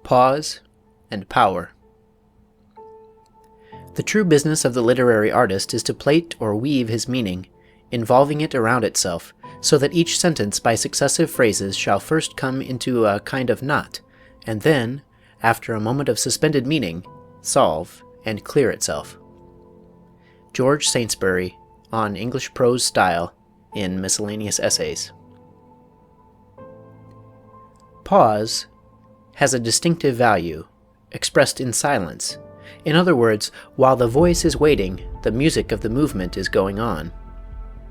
Pause and power. The true business of the literary artist is to plait or weave his meaning, involving it around itself, so that each sentence by successive phrases shall first come into a kind of knot, and then, after a moment of suspended meaning, solve and clear itself. George Saintsbury, on English Prose Style, in Miscellaneous Essays. Pause has a distinctive value, expressed in silence. In other words, while the voice is waiting, the music of the movement is going on.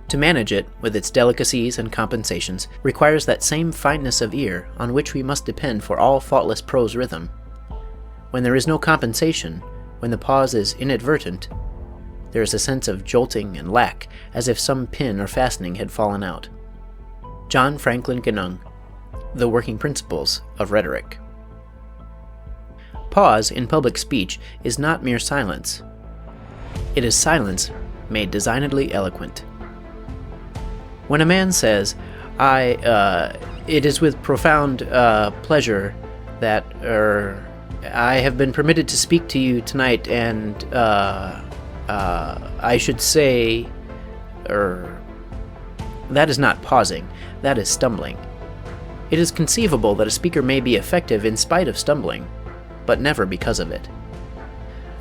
To manage it, with its delicacies and compensations, requires that same fineness of ear on which we must depend for all faultless prose rhythm. When there is no compensation, when the pause is inadvertent, there is a sense of jolting and lack, as if some pin or fastening had fallen out. John Franklin Genung, The Working Principles of Rhetoric. Pause in public speech is not mere silence. It is silence made designedly eloquent. When a man says, it is with profound pleasure that I have been permitted to speak to you tonight, and I should say, that is not pausing, that is stumbling. It is conceivable that a speaker may be effective in spite of stumbling, but never because of it.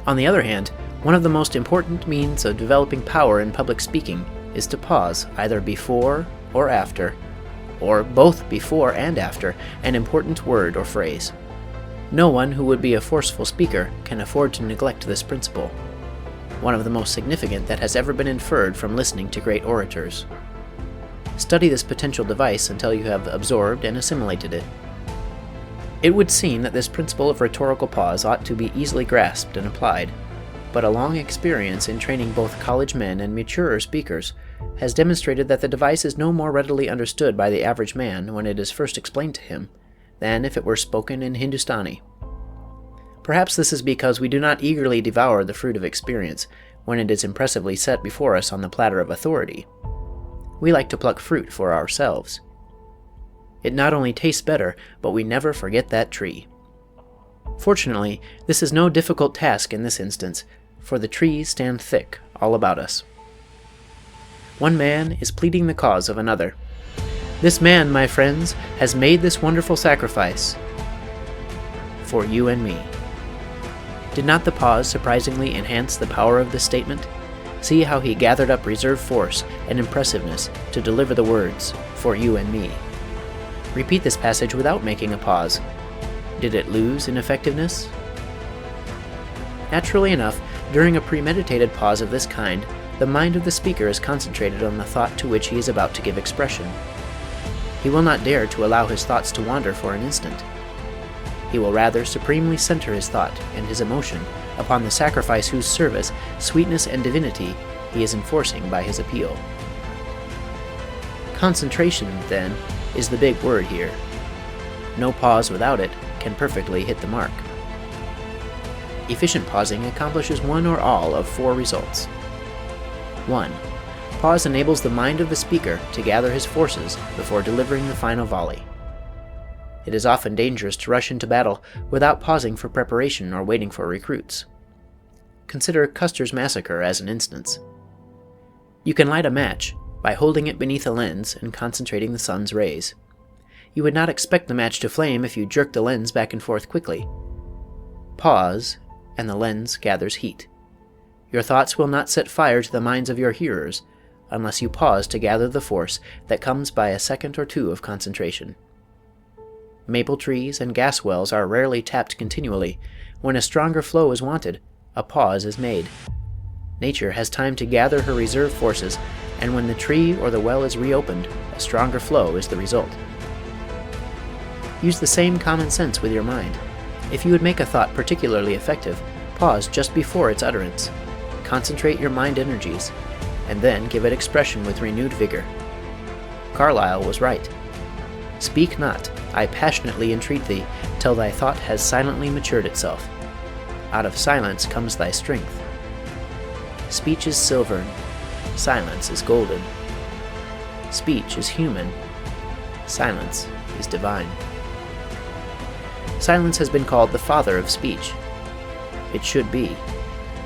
On the other hand, one of the most important means of developing power in public speaking is to pause either before or after, or both before and after, an important word or phrase. No one who would be a forceful speaker can afford to neglect this principle, one of the most significant that has ever been inferred from listening to great orators. Study this potential device until you have absorbed and assimilated it. It would seem that this principle of rhetorical pause ought to be easily grasped and applied, but a long experience in training both college men and maturer speakers has demonstrated that the device is no more readily understood by the average man when it is first explained to him than if it were spoken in Hindustani. Perhaps this is because we do not eagerly devour the fruit of experience when it is impressively set before us on the platter of authority. We like to pluck fruit for ourselves. It not only tastes better, but we never forget that tree. Fortunately, this is no difficult task in this instance, for the trees stand thick all about us. One man is pleading the cause of another. This man, my friends, has made this wonderful sacrifice for you and me. Did not the pause surprisingly enhance the power of this statement? See how he gathered up reserve force and impressiveness to deliver the words, for you and me. Repeat this passage without making a pause. Did it lose in effectiveness? Naturally enough, during a premeditated pause of this kind, the mind of the speaker is concentrated on the thought to which he is about to give expression. He will not dare to allow his thoughts to wander for an instant. He will rather supremely center his thought and his emotion upon the sacrifice whose service, sweetness, and divinity he is enforcing by his appeal. Concentration, then, is the big word here. No pause without it can perfectly hit the mark. Efficient pausing accomplishes one or all of four results. 1. Pause enables the mind of the speaker to gather his forces before delivering the final volley. It is often dangerous to rush into battle without pausing for preparation or waiting for recruits. Consider Custer's massacre as an instance. You can light a match by holding it beneath a lens and concentrating the sun's rays. You would not expect the match to flame if you jerk the lens back and forth quickly. Pause, and the lens gathers heat. Your thoughts will not set fire to the minds of your hearers unless you pause to gather the force that comes by a second or two of concentration. Maple trees and gas wells are rarely tapped continually. When a stronger flow is wanted, a pause is made. Nature has time to gather her reserve forces, and when the tree or the well is reopened, a stronger flow is the result. Use the same common sense with your mind. If you would make a thought particularly effective, pause just before its utterance. Concentrate your mind energies, and then give it expression with renewed vigor. Carlyle was right. Speak not, I passionately entreat thee, till thy thought has silently matured itself. Out of silence comes thy strength. Speech is silvern, silence is golden. Speech is human, silence is divine. Silence has been called the father of speech. It should be.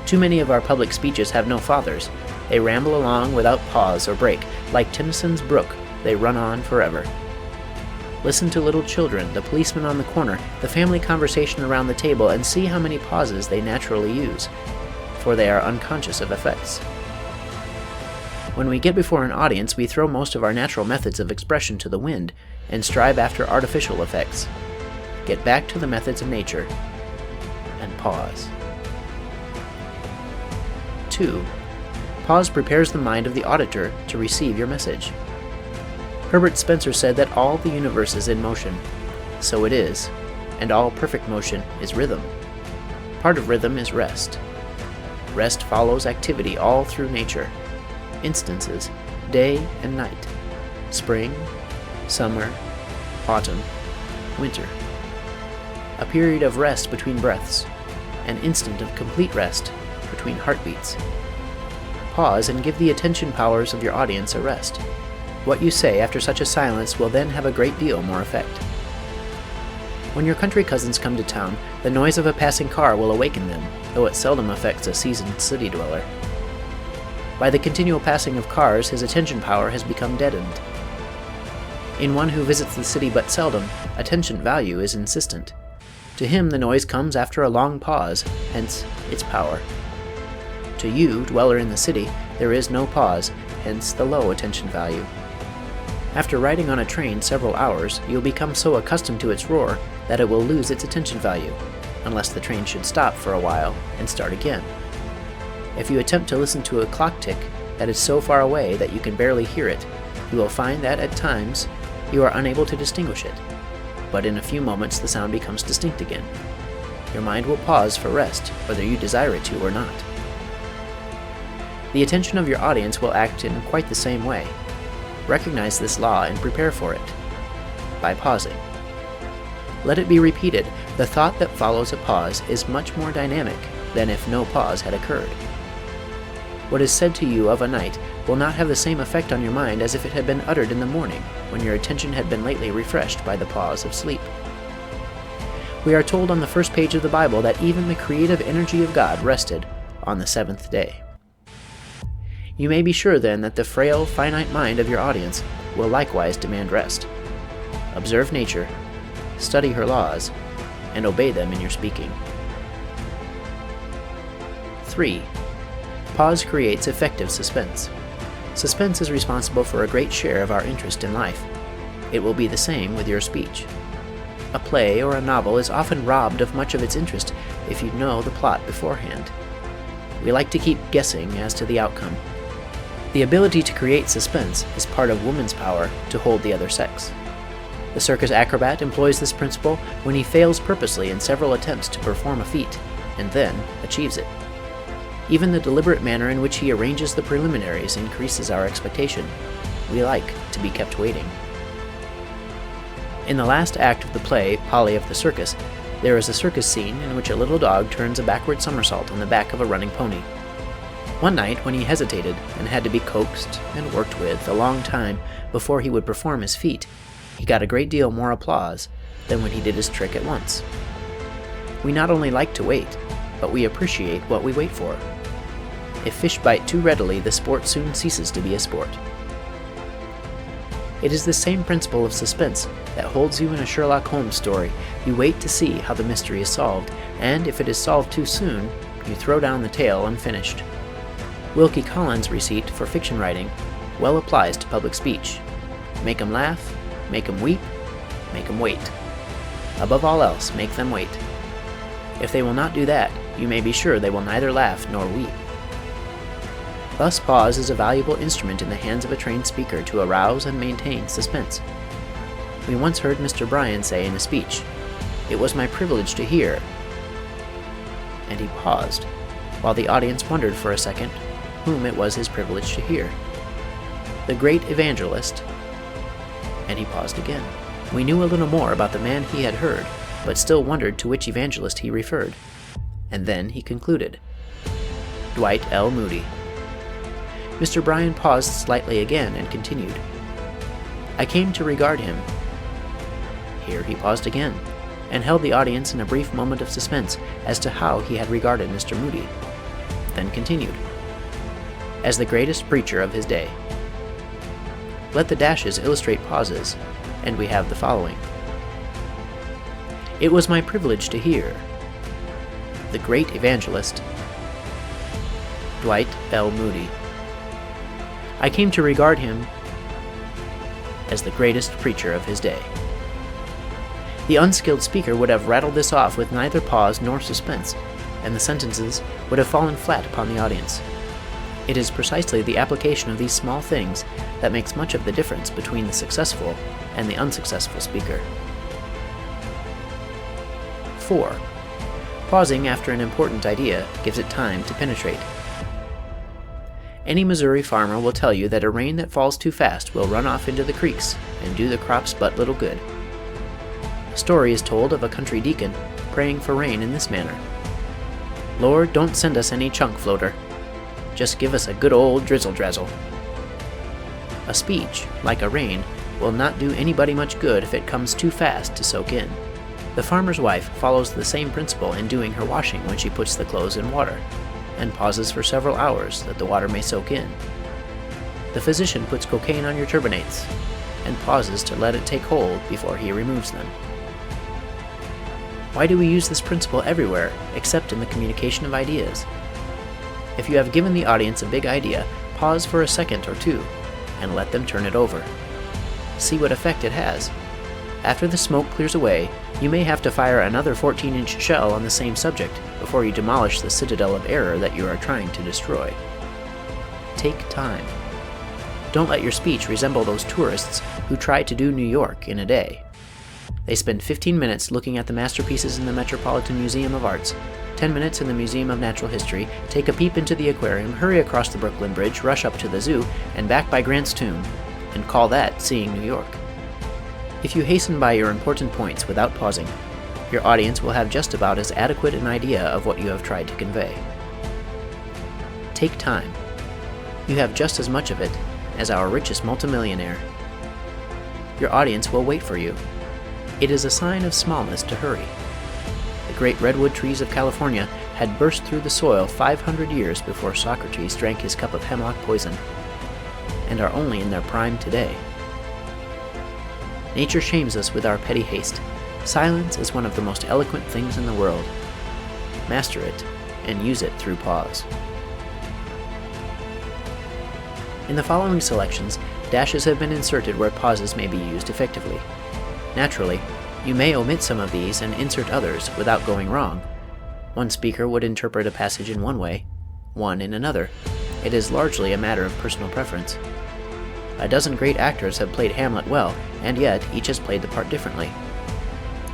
Too many of our public speeches have no fathers. They ramble along without pause or break. Like Tennyson's brook, they run on forever. Listen to little children, the policeman on the corner, the family conversation around the table, and see how many pauses they naturally use, for they are unconscious of effects. When we get before an audience, we throw most of our natural methods of expression to the wind and strive after artificial effects. Get back to the methods of nature and pause. 2. Pause prepares the mind of the auditor to receive your message. Herbert Spencer said that all the universe is in motion. So it is, and all perfect motion is rhythm. Part of rhythm is rest. Rest follows activity all through nature. Instances, day and night, spring, summer, autumn, winter. A period of rest between breaths, an instant of complete rest between heartbeats. Pause and give the attention powers of your audience a rest. What you say after such a silence will then have a great deal more effect. When your country cousins come to town, the noise of a passing car will awaken them, though it seldom affects a seasoned city dweller. By the continual passing of cars, his attention power has become deadened. In one who visits the city but seldom, attention value is insistent. To him the noise comes after a long pause, hence its power. To you, dweller in the city, there is no pause, hence the low attention value. After riding on a train several hours, you'll become so accustomed to its roar that it will lose its attention value, unless the train should stop for a while and start again. If you attempt to listen to a clock tick that is so far away that you can barely hear it, you will find that at times you are unable to distinguish it, but in a few moments the sound becomes distinct again. Your mind will pause for rest, whether you desire it to or not. The attention of your audience will act in quite the same way. Recognize this law and prepare for it by pausing. Let it be repeated, the thought that follows a pause is much more dynamic than if no pause had occurred. What is said to you of a night will not have the same effect on your mind as if it had been uttered in the morning, when your attention had been lately refreshed by the pause of sleep. We are told on the first page of the Bible that even the creative energy of God rested on the seventh day. You may be sure then that the frail, finite mind of your audience will likewise demand rest. Observe nature, study her laws, and obey them in your speaking. 3. Pause creates effective suspense. Suspense is responsible for a great share of our interest in life. It will be the same with your speech. A play or a novel is often robbed of much of its interest if you know the plot beforehand. We like to keep guessing as to the outcome. The ability to create suspense is part of woman's power to hold the other sex. The circus acrobat employs this principle when he fails purposely in several attempts to perform a feat, and then achieves it. Even the deliberate manner in which he arranges the preliminaries increases our expectation. We like to be kept waiting. In the last act of the play, Polly of the Circus, there is a circus scene in which a little dog turns a backward somersault on the back of a running pony. One night, when he hesitated and had to be coaxed and worked with a long time before he would perform his feat, he got a great deal more applause than when he did his trick at once. We not only like to wait, but we appreciate what we wait for. If fish bite too readily, the sport soon ceases to be a sport. It is the same principle of suspense that holds you in a Sherlock Holmes story. You wait to see how the mystery is solved, and if it is solved too soon, you throw down the tale unfinished. Wilkie Collins' receipt for fiction writing well applies to public speech. Make 'em laugh, make 'em weep, make 'em wait. Above all else, make them wait. If they will not do that, you may be sure they will neither laugh nor weep. Thus, pause is a valuable instrument in the hands of a trained speaker to arouse and maintain suspense. We once heard Mr. Bryan say in a speech, "It was my privilege to hear," and he paused, while the audience wondered for a second whom it was his privilege to hear. The great evangelist, and he paused again. We knew a little more about the man he had heard, but still wondered to which evangelist he referred. And then he concluded, Dwight L. Moody. Mr. Bryan paused slightly again and continued, "I came to regard him." Here he paused again, and held the audience in a brief moment of suspense as to how he had regarded Mr. Moody, then continued, as the greatest preacher of his day. Let the dashes illustrate pauses, and we have the following. It was my privilege to hear the great evangelist, Dwight L. Moody. I came to regard him as the greatest preacher of his day. The unskilled speaker would have rattled this off with neither pause nor suspense, and the sentences would have fallen flat upon the audience. It is precisely the application of these small things that makes much of the difference between the successful and the unsuccessful speaker. 4. Pausing after an important idea gives it time to penetrate. Any Missouri farmer will tell you that a rain that falls too fast will run off into the creeks and do the crops but little good. A story is told of a country deacon praying for rain in this manner. Lord, don't send us any chunk floater. Just give us a good old drizzle-drazzle. A speech, like a rain, will not do anybody much good if it comes too fast to soak in. The farmer's wife follows the same principle in doing her washing when she puts the clothes in water, and pauses for several hours that the water may soak in. The physician puts cocaine on your turbinates, and pauses to let it take hold before he removes them. Why do we use this principle everywhere except in the communication of ideas? If you have given the audience a big idea, pause for a second or two, and let them turn it over. See what effect it has. After the smoke clears away, you may have to fire another 14-inch shell on the same subject before you demolish the citadel of error that you are trying to destroy. Take time. Don't let your speech resemble those tourists who try to do New York in a day. They spend 15 minutes looking at the masterpieces in the Metropolitan Museum of Arts, 10 minutes in the Museum of Natural History, take a peep into the aquarium, hurry across the Brooklyn Bridge, rush up to the zoo, and back by Grant's Tomb, and call that seeing New York. If you hasten by your important points without pausing, your audience will have just about as adequate an idea of what you have tried to convey. Take time. You have just as much of it as our richest multimillionaire. Your audience will wait for you. It is a sign of smallness to hurry. The great redwood trees of California had burst through the soil 500 years before Socrates drank his cup of hemlock poison, and are only in their prime today. Nature shames us with our petty haste. Silence is one of the most eloquent things in the world. Master it, and use it through pause. In the following selections, dashes have been inserted where pauses may be used effectively. Naturally, you may omit some of these and insert others without going wrong. One speaker would interpret a passage in one way, one in another. It is largely a matter of personal preference. A dozen great actors have played Hamlet well, and yet each has played the part differently.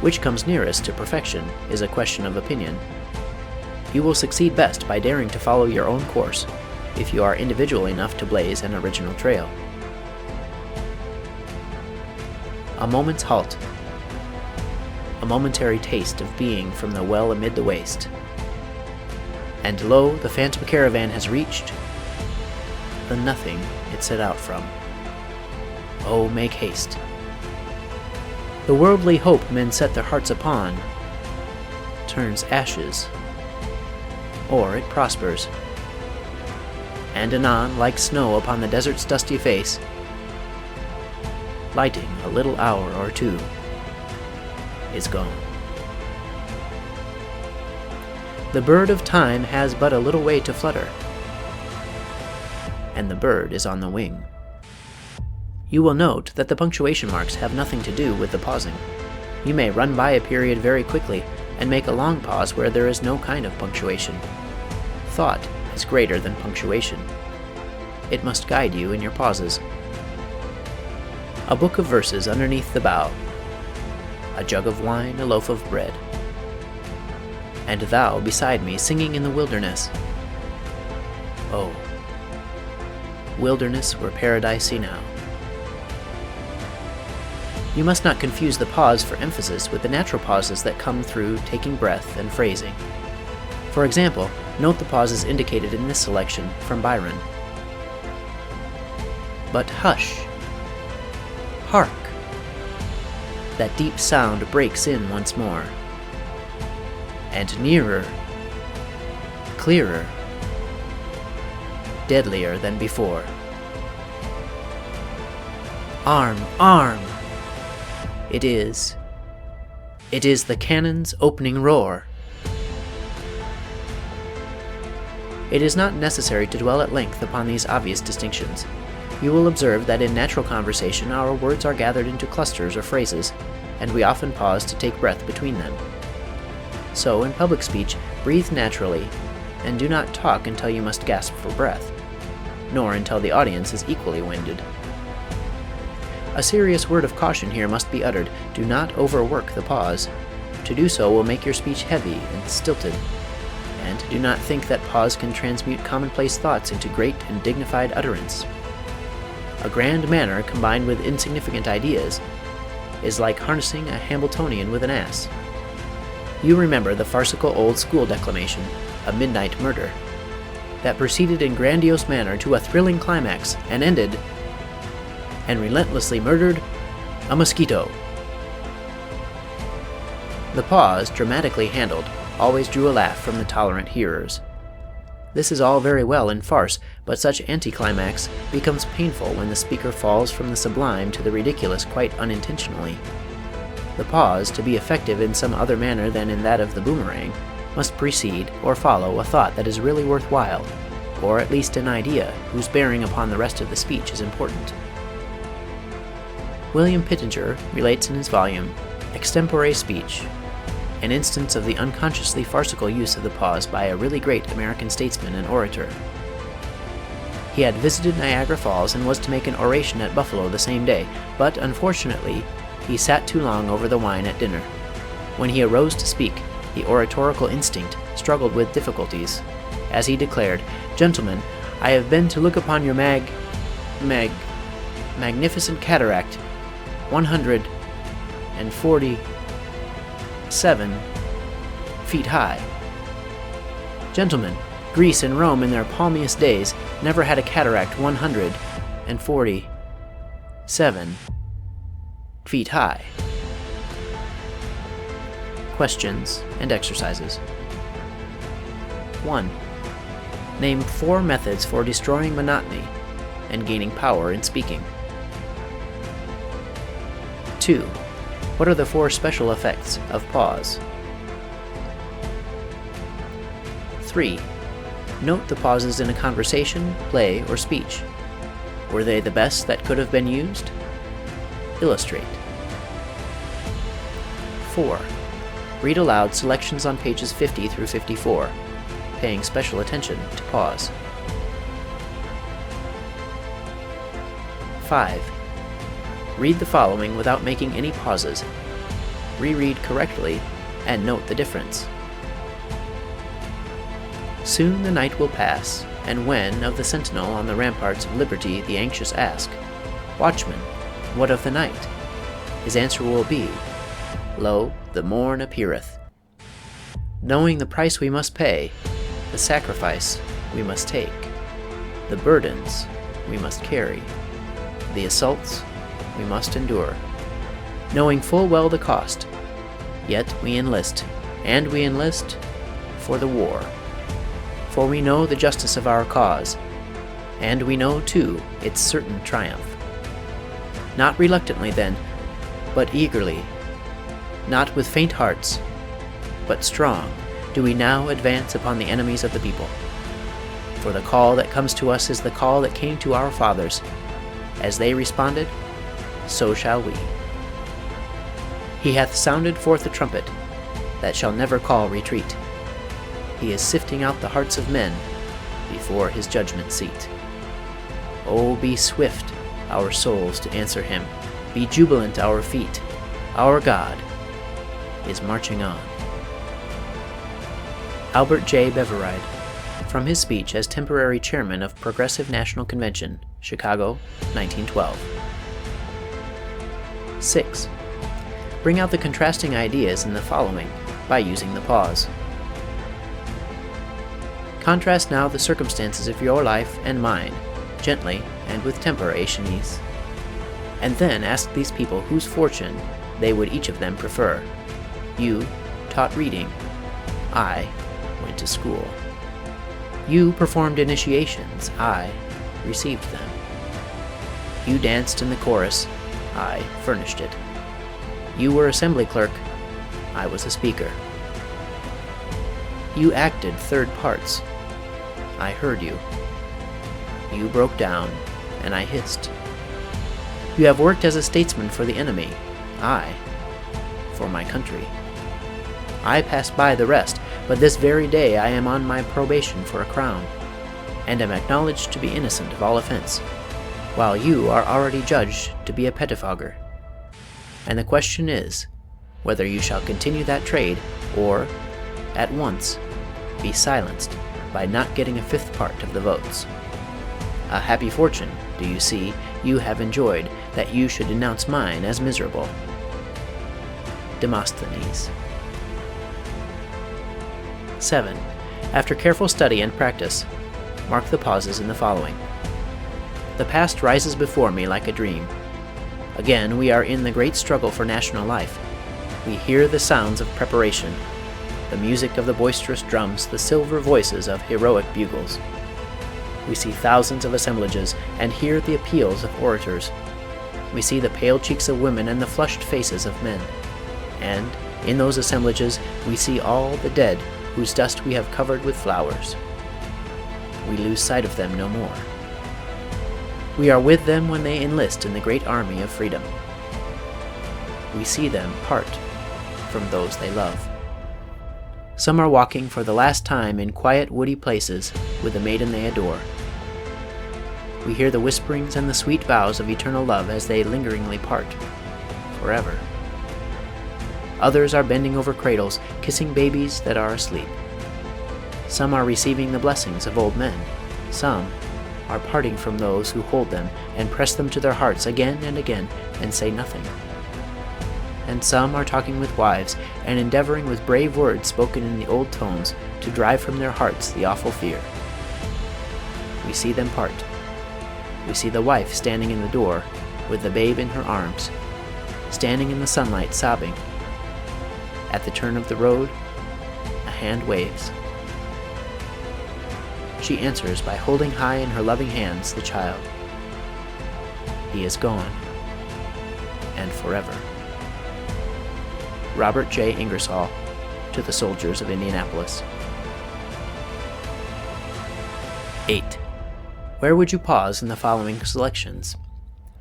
Which comes nearest to perfection is a question of opinion. You will succeed best by daring to follow your own course, if you are individual enough to blaze an original trail. A moment's halt. A momentary taste of being from the well amid the waste. And lo, the phantom caravan has reached the nothing it set out from. Oh, make haste. The worldly hope men set their hearts upon turns ashes, or it prospers. And anon, like snow upon the desert's dusty face, lighting a little hour or two, is gone. The bird of time has but a little way to flutter, and the bird is on the wing. You will note that the punctuation marks have nothing to do with the pausing. You may run by a period very quickly and make a long pause where there is no kind of punctuation. Thought is greater than punctuation. It must guide you in your pauses. A book of verses underneath the bough, a jug of wine, a loaf of bread, and thou beside me singing in the wilderness. Oh, wilderness were paradise enow. You must not confuse the pause for emphasis with the natural pauses that come through taking breath and phrasing. For example, note the pauses indicated in this selection from Byron. But hush, hark, that deep sound breaks in once more. And nearer, clearer, deadlier than before. Arm, arm! It is the cannon's opening roar. It is not necessary to dwell at length upon these obvious distinctions. You will observe that in natural conversation our words are gathered into clusters or phrases, and we often pause to take breath between them. So, in public speech, breathe naturally, and do not talk until you must gasp for breath, nor until the audience is equally winded. A serious word of caution here must be uttered. Do not overwork the pause. To do so will make your speech heavy and stilted. And do not think that pause can transmute commonplace thoughts into great and dignified utterance. A grand manner combined with insignificant ideas is like harnessing a Hambletonian with an ass. You remember the farcical old school declamation, A Midnight Murder, that proceeded in grandiose manner to a thrilling climax and ended, and relentlessly murdered a mosquito. The pause, dramatically handled, always drew a laugh from the tolerant hearers. This is all very well in farce, but such anticlimax becomes painful when the speaker falls from the sublime to the ridiculous quite unintentionally. The pause, to be effective in some other manner than in that of the boomerang, must precede or follow a thought that is really worthwhile, or at least an idea whose bearing upon the rest of the speech is important. William Pittenger relates in his volume, Extempore Speech, an instance of the unconsciously farcical use of the pause by a really great American statesman and orator. He had visited Niagara Falls and was to make an oration at Buffalo the same day, but unfortunately, he sat too long over the wine at dinner. When he arose to speak, the oratorical instinct struggled with difficulties. As he declared, "Gentlemen, I have been to look upon your magnificent cataract, 147 feet high. Gentlemen, Greece and Rome in their palmiest days never had a cataract 147 feet high." Questions and exercises. 1. Name 4 methods for destroying monotony and gaining power in speaking. 2. What are the 4 special effects of pause? 3. Note the pauses in a conversation, play, or speech. Were they the best that could have been used? Illustrate. 4. Read aloud selections on pages 50 through 54, paying special attention to pause. 5. Read the following without making any pauses. Reread correctly and note the difference. Soon the night will pass, and when of the sentinel on the ramparts of liberty the anxious ask, "Watchman, what of the night?" his answer will be, "Lo, the morn appeareth." Knowing the price we must pay, the sacrifice we must take, the burdens we must carry, the assaults we must endure, knowing full well the cost, yet we enlist, and we enlist for the war. For we know the justice of our cause, and we know, too, its certain triumph. Not reluctantly, then, but eagerly, not with faint hearts, but strong, do we now advance upon the enemies of the people. For the call that comes to us is the call that came to our fathers. As they responded, so shall we. He hath sounded forth a trumpet that shall never call retreat. He is sifting out the hearts of men before his judgment seat. Oh, be swift, our souls, to answer him. Be jubilant, our feet. Our God is marching on. Albert J. Beveridge, from his speech as temporary chairman of Progressive National Convention, Chicago, 1912. 6. Bring out the contrasting ideas in the following by using the pause. Contrast now the circumstances of your life and mine, gently and with temper, Aeschines. And then ask these people whose fortune they would each of them prefer. You taught reading. I went to school. You performed initiations. I received them. You danced in the chorus. I furnished it. You were assembly clerk. I was a speaker. You acted third parts. I heard you. You broke down, and I hissed. You have worked as a statesman for the enemy. I for my country. I passed by the rest, but this very day I am on my probation for a crown, and am acknowledged to be innocent of all offense, while you are already judged to be a pettifogger. And the question is, whether you shall continue that trade, or, at once, be silenced by not getting a fifth part of the votes. A happy fortune, do you see, you have enjoyed, that you should denounce mine as miserable. Demosthenes. 7. After careful study and practice, mark the pauses in the following. The past rises before me like a dream. Again, we are in the great struggle for national life. We hear the sounds of preparation, the music of the boisterous drums, the silver voices of heroic bugles. We see thousands of assemblages and hear the appeals of orators. We see the pale cheeks of women and the flushed faces of men. And, in those assemblages, we see all the dead whose dust we have covered with flowers. We lose sight of them no more. We are with them when they enlist in the great army of freedom. We see them part from those they love. Some are walking for the last time in quiet woody places with the maiden they adore. We hear the whisperings and the sweet vows of eternal love as they lingeringly part, forever. Others are bending over cradles, kissing babies that are asleep. Some are receiving the blessings of old men. Some are parting from those who hold them and press them to their hearts again and again and say nothing. And some are talking with wives and endeavoring with brave words spoken in the old tones to drive from their hearts the awful fear. We see them part. We see the wife standing in the door with the babe in her arms, standing in the sunlight sobbing. At the turn of the road, a hand waves. She answers by holding high in her loving hands the child. He is gone, and forever. Robert J. Ingersoll, to the Soldiers of Indianapolis. 8. Where would you pause in the following selections?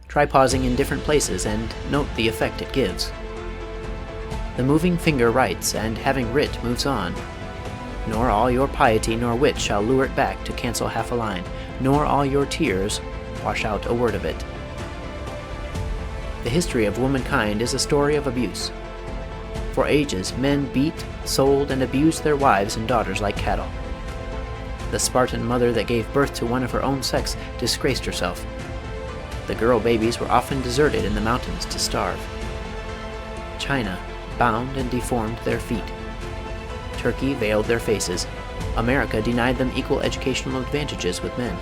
Try pausing in different places and note the effect it gives. The moving finger writes, and having writ moves on. Nor all your piety nor wit shall lure it back to cancel half a line, nor all your tears wash out a word of it. The history of womankind is a story of abuse. For ages, men beat, sold, and abused their wives and daughters like cattle. The Spartan mother that gave birth to one of her own sex disgraced herself. The girl babies were often deserted in the mountains to starve. China bound and deformed their feet. Turkey veiled their faces. America denied them equal educational advantages with men.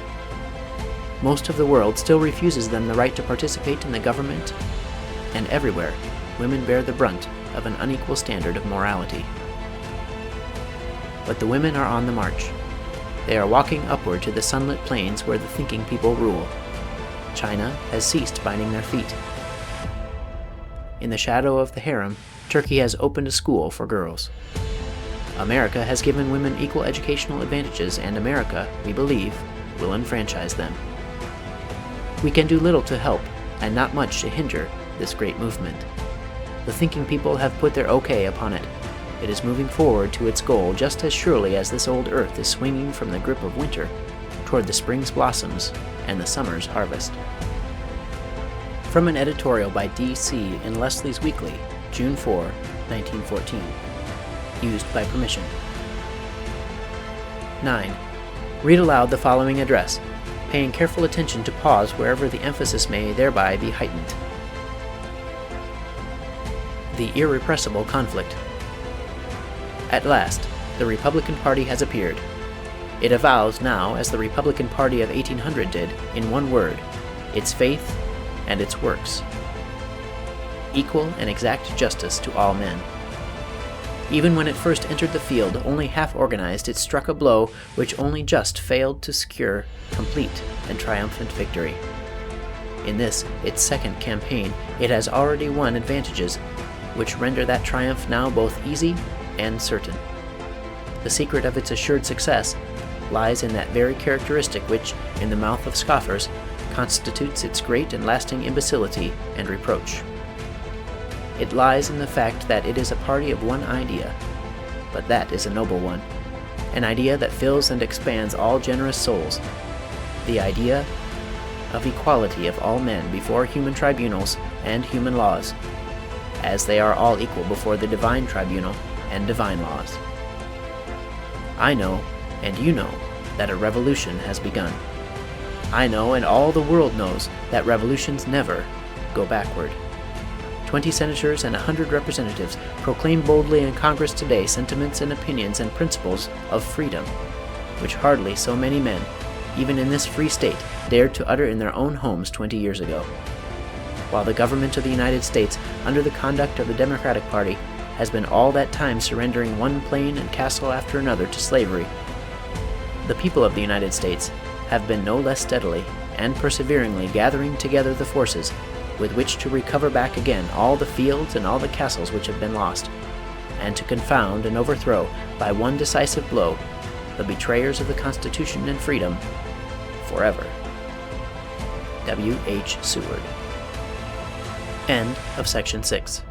Most of the world still refuses them the right to participate in the government, and everywhere, women bear the brunt of an unequal standard of morality. But the women are on the march. They are walking upward to the sunlit plains where the thinking people rule. China has ceased binding their feet. In the shadow of the harem, Turkey has opened a school for girls. America has given women equal educational advantages, and America, we believe, will enfranchise them. We can do little to help, and not much to hinder, this great movement. The thinking people have put their okay upon it. It is moving forward to its goal just as surely as this old earth is swinging from the grip of winter toward the spring's blossoms and the summer's harvest. From an editorial by D.C. in Leslie's Weekly, June 4, 1914. Used by permission. 9. Read aloud the following address, paying careful attention to pause wherever the emphasis may thereby be heightened. The irrepressible conflict. At last, the Republican Party has appeared. It avows now, as the Republican Party of 1800 did, in one word, its faith and its works. equal and exact justice to all men. Even when it first entered the field, only half organized, it struck a blow which only just failed to secure complete and triumphant victory. In this, its second campaign, it has already won advantages which render that triumph now both easy and certain. The secret of its assured success lies in that very characteristic which, in the mouth of scoffers, constitutes its great and lasting imbecility and reproach. It lies in the fact that it is a party of one idea, but that is a noble one, an idea that fills and expands all generous souls, the idea of equality of all men before human tribunals and human laws, as they are all equal before the divine tribunal and divine laws. I know, and you know, that a revolution has begun. I know, and all the world knows, that revolutions never go backward. 20 senators and 100 representatives proclaim boldly in Congress today sentiments and opinions and principles of freedom, which hardly so many men, even in this free state, dared to utter in their own homes 20 years ago. While the government of the United States, under the conduct of the Democratic Party, has been all that time surrendering one plain and castle after another to slavery, the people of the United States have been no less steadily and perseveringly gathering together the forces with which to recover back again all the fields and all the castles which have been lost, and to confound and overthrow by one decisive blow the betrayers of the Constitution and freedom forever. W. H. Seward. End of section 6.